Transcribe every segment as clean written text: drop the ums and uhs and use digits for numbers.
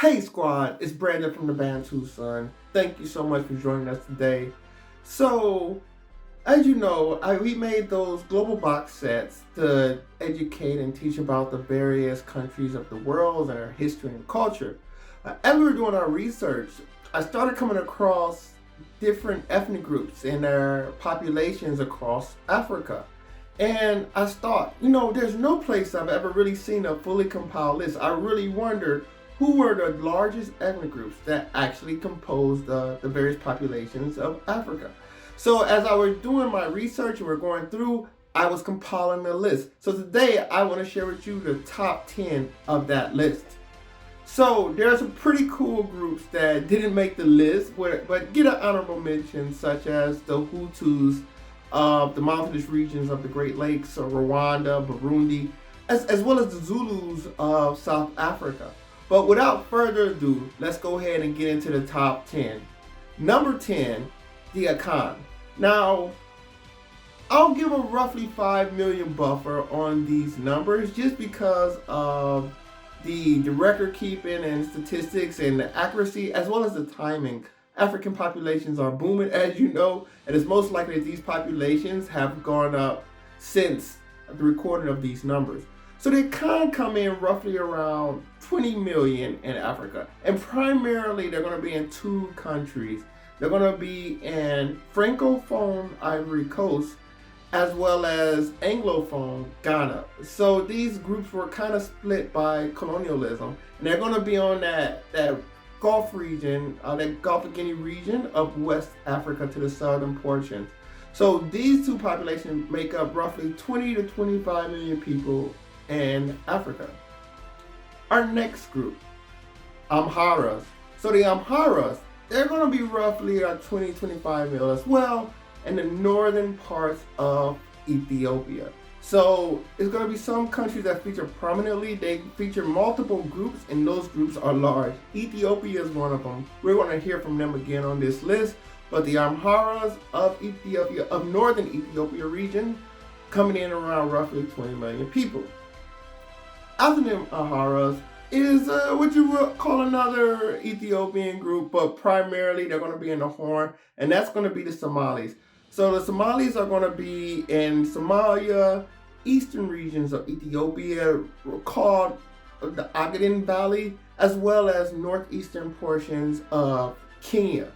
Hey squad, it's Brandon from the Bantu Sun. Thank you so much for joining us today. So, as you know, we made those global box sets to educate and teach about the various countries of the world and their history and culture. As we were doing our research, I started coming across different ethnic groups and their populations across Africa. And I thought, there's no place I've ever really seen a fully compiled list. I really wondered who were the largest ethnic groups that actually composed the various populations of Africa. So as I was doing my research and we're going through, I was compiling the list. So today I want to share with you the top 10 of that list. So there are some pretty cool groups that didn't make the list, but get an honorable mention, such as the Hutus of the mountainous regions of the Great Lakes, Rwanda, Burundi, as well as the Zulus of South Africa. But without further ado, let's go ahead and get into the top 10. Number 10, the Akan. Now, I'll give a roughly 5 million buffer on these numbers just because of the record keeping and statistics and the accuracy as well as the timing. African populations are booming, as you know, and it's most likely that these populations have gone up since the recording of these numbers. So they can come in roughly around 20 million in Africa. And primarily they're going to be in two countries. They're going to be in Francophone Ivory Coast as well as Anglophone Ghana. So these groups were kind of split by colonialism. And they're going to be on that Gulf region, that Gulf of Guinea region of West Africa to the southern portions. So these two populations make up roughly 20 to 25 million people in Africa. Our next group, Amharas. So the Amharas, they're going to be roughly 20-25 mil as well in the northern parts of Ethiopia. So it's going to be some countries that feature prominently. They feature multiple groups, and those groups are large. Ethiopia is one of them. We're going to hear from them again on this list. But the Amharas of Ethiopia, of northern Ethiopia region, coming in around roughly 20 million people. After the Amharas is what you would call another Ethiopian group, but primarily they're going to be in the Horn, and that's going to be the Somalis. So the Somalis are going to be in Somalia, eastern regions of Ethiopia, called the Ogaden Valley, as well as northeastern portions of Kenya.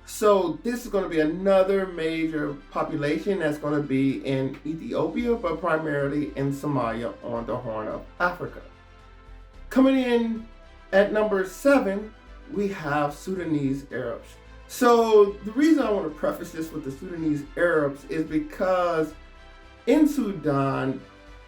So this is going to be another major population that's going to be in Ethiopia, but primarily in Somalia on the Horn of Africa. Coming in at number 7, we have Sudanese Arabs. So the reason I want to preface this with the Sudanese Arabs is because in Sudan,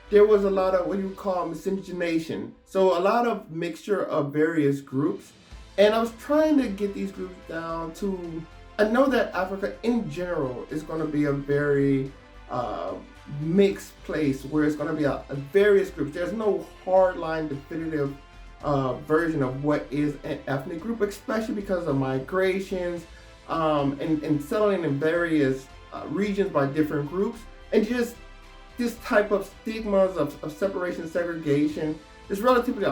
there was a lot of what you call miscegenation. So a lot of mixture of various groups. And I was trying to get these groups down to, I know that Africa in general is going to be a very mixed place where it's going to be a various groups. There's no hardline definitive version of what is an ethnic group, especially because of migrations and settling in various regions by different groups, and just this type of stigmas of separation, segregation is relatively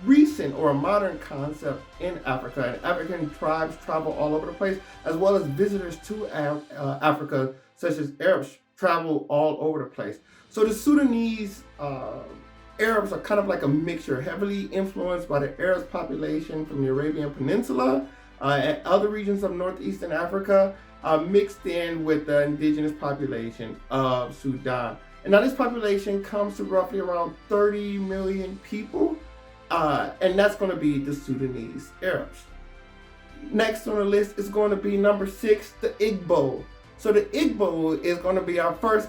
recent or a modern concept in Africa, and African tribes travel all over the place, as well as visitors to Africa, such as Arabs, travel all over the place. So the Sudanese Arabs are kind of like a mixture, heavily influenced by the Arab population from the Arabian Peninsula and other regions of northeastern Africa, mixed in with the indigenous population of Sudan. And now this population comes to roughly around 30 million people. And that's going to be the Sudanese Arabs. Next on the list is going to be number 6, the Igbo. So the Igbo is going to be our first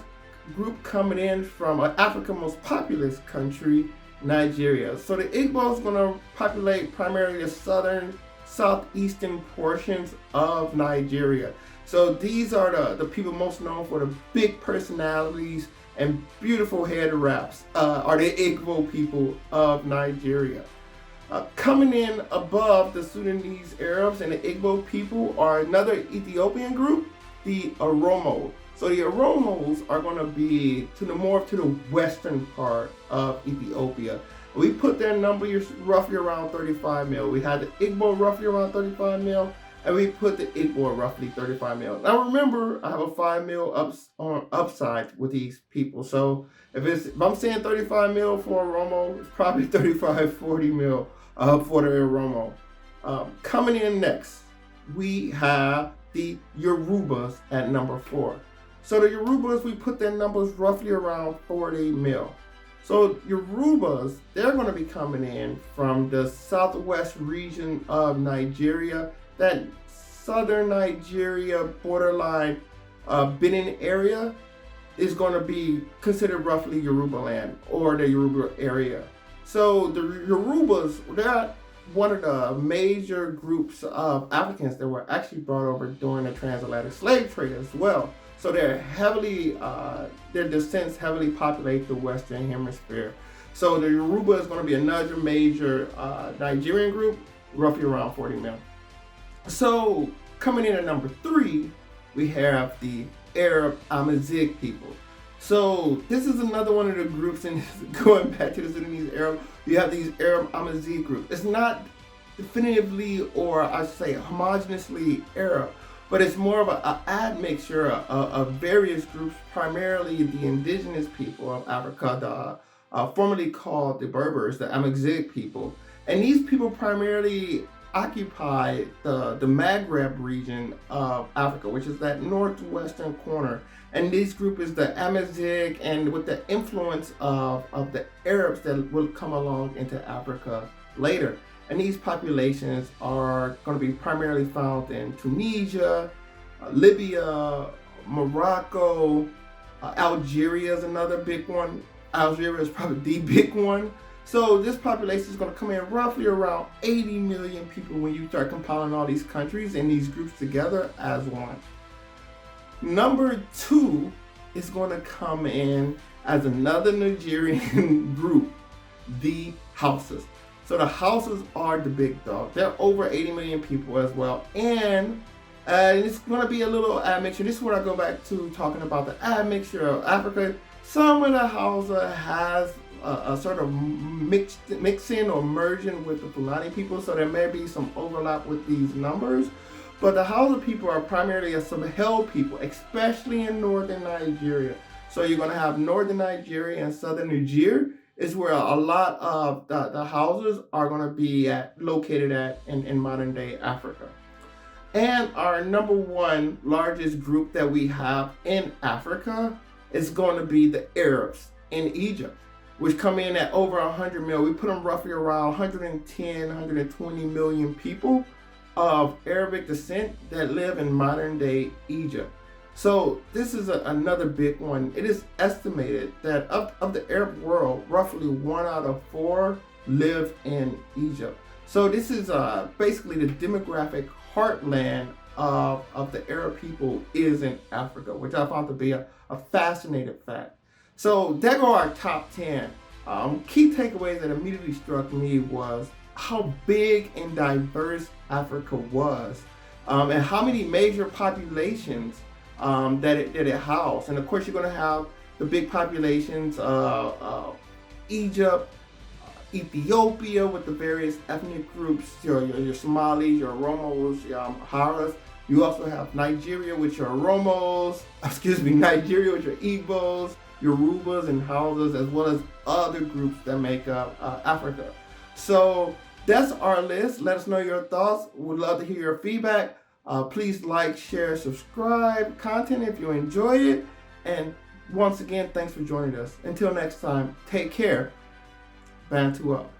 group coming in from Africa's most populous country, Nigeria. So the Igbo is going to populate primarily the southeastern portions of Nigeria. So these are the people most known for the big personalities and beautiful head wraps, are the Igbo people of Nigeria. Coming in above the Sudanese Arabs and the Igbo people are another Ethiopian group, the Oromo. So the Oromos are going to be to the western part of Ethiopia. We put their numbers roughly around 35 mil. We had the Igbo roughly around 35 mil, and we put the Igbo roughly 35 mil. Now remember, I have a 5 mil upside with these people. So if I'm saying 35 mil for Oromo, it's probably 35, 40 mil for the Oromo. Coming in next, we have the Yorubas at number 4. So the Yorubas, we put their numbers roughly around 40 mil. So Yorubas, they're going to be coming in from the southwest region of Nigeria, that southern Nigeria borderline Benin area is going to be considered roughly Yoruba land or the Yoruba area. So the Yorubas, they're one of the major groups of Africans that were actually brought over during the transatlantic slave trade as well. So they're heavily, their descendants heavily populate the Western Hemisphere. So the Yoruba is going to be another major Nigerian group, roughly around 40 mil. So coming in at number 3, we have the Arab Amazigh people. So this is another one of the groups, and going back to the Sudanese Arab, you have these Arab Amazigh groups. It's not definitively, or I should say homogeneously Arab, but it's more of an admixture of various groups, primarily the indigenous people of Africa, formerly called the Berbers, the Amazigh people. And these people primarily occupy the Maghreb region of Africa, which is that northwestern corner. And this group is the Amazigh, and with the influence of the Arabs that will come along into Africa later. And these populations are going to be primarily found in Tunisia, Libya, Morocco, Algeria is another big one. Algeria is probably the big one. So this population is going to come in roughly around 80 million people when you start compiling all these countries and these groups together as one. Number 2 is going to come in as another Nigerian group, the Hausas. So the Hausas are the big dog. They're over 80 million people as well. And it's going to be a little admixture. This is where I go back to talking about the admixture of Africa. Some of the Hausa has a sort of mixing or merging with the Fulani people. So there may be some overlap with these numbers. But the Hausa people are primarily a Sahel people, especially in northern Nigeria. So you're going to have northern Nigeria and southern Niger is where a lot of the houses are going to be located in modern day Africa. And our number 1 largest group that we have in Africa is going to be the Arabs in Egypt, which come in at over 100 mil. We put them roughly around 110, 120 million people of Arabic descent that live in modern day Egypt. So this is another big one. It is estimated that of the Arab world, roughly 1 out of 4 live in Egypt. So this is basically the demographic heartland of the Arab people is in Africa, which I found to be a fascinating fact. So there go our top 10. Key takeaways that immediately struck me was how big and diverse Africa was, and how many major populations that it housed. And of course, you're going to have the big populations of Egypt, Ethiopia with the various ethnic groups, your Somalis, your Oromos, your Amharas. You also have Nigeria with your Oromos, Nigeria with your Igbos, Yorubas and Hausas, as well as other groups that make up Africa. So that's our list. Let us know your thoughts. We'd love to hear your feedback. Please like, share, subscribe content if you enjoy it. And once again, thanks for joining us. Until next time, take care. Bantu up.